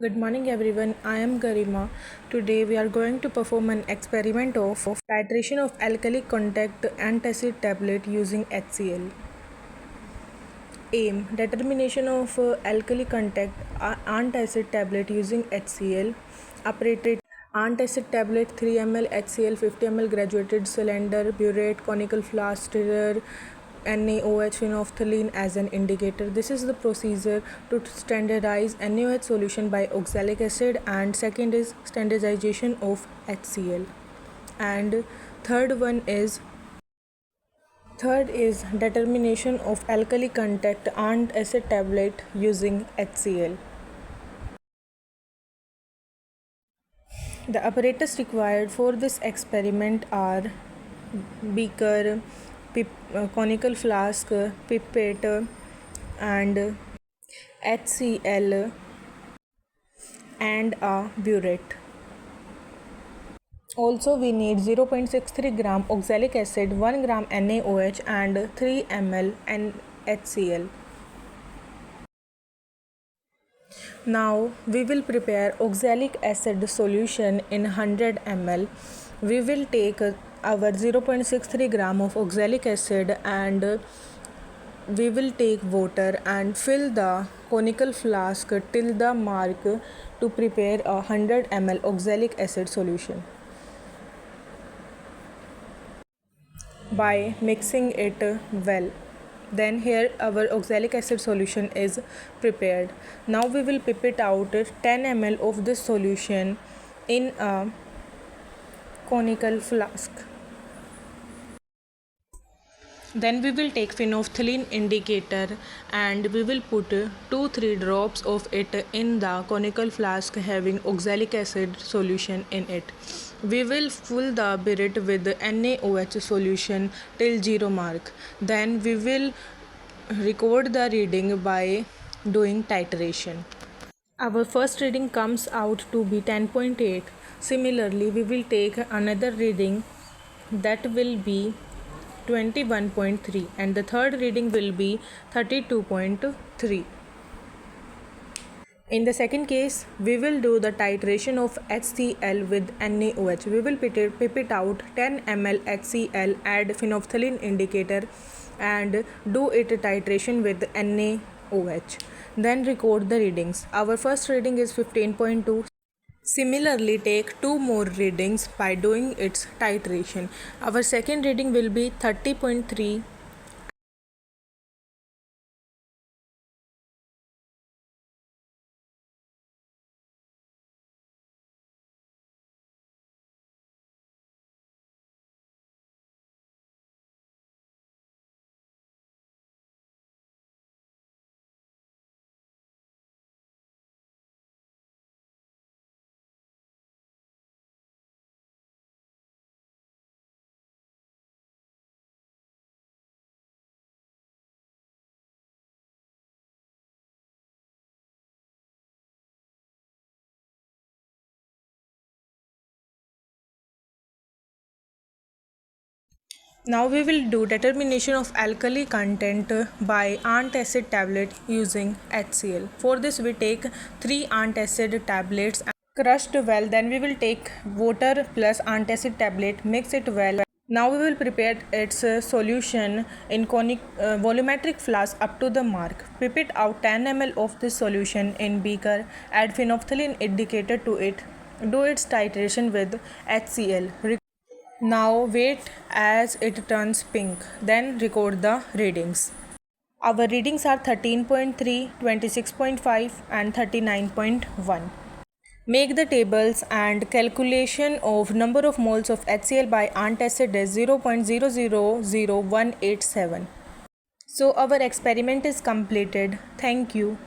Good morning everyone, I am Garima. Today we are going to perform an experiment of titration of alkali contact antacid tablet using HCl. Aim: determination of alkali contact antacid tablet using HCl. Operated antacid tablet 3 ml HCl 50 ml graduated cylinder burette conical flask stirrer NaOH phenolphthalein as an indicator. This is the procedure to standardize NaOH solution by oxalic acid, and second is standardization of HCl, and third is determination of alkali contact and acid tablet using HCl. The apparatus required for this experiment are beaker, conical flask, pipette, and HCl and a burette. Also, we need 0.63 gram oxalic acid, 1 gram NaOH, and 3 ml HCl. Now we will prepare oxalic acid solution in 100 ml. We will take our 0.63 gram of oxalic acid, and we will take water and fill the conical flask till the mark to prepare a 100 ml oxalic acid solution by mixing it well. Then here our oxalic acid solution is prepared. Now we will pipette out 10 ml of this solution in a conical flask. Then we will take phenolphthalein indicator and we will put 2-3 drops of it in the conical flask having oxalic acid solution in it. We will fill the burette with NaOH solution till 0 mark. Then we will record the reading by doing titration. Our first reading comes out to be 10.8. Similarly, we will take another reading that will be 21.3, and the third reading will be 32.3. In the second case, we will do the titration of HCl with NaOH. We will pipette out 10 ml HCl, add phenolphthalein indicator, and do it titration with NaOH. Then record the readings. Our first reading is 15.2. Similarly, take 2 more readings by doing its titration. Our second reading will be 30.3. Now we will do determination of alkali content by antacid tablet using HCl. For this we take 3 antacid tablets crushed well. Then we will take water plus antacid tablet, mix it well. Now we will prepare its solution in volumetric flask up to the mark. Pipette out 10 ml of this solution in beaker, add phenolphthalein indicator to it. Do its titration with HCl. Now wait as it turns pink, then record the readings. Our readings are 13.3, 26.5 and 39.1. Make the tables and calculation of number of moles of HCl by antacid as 0.000187. So our experiment is completed. Thank you.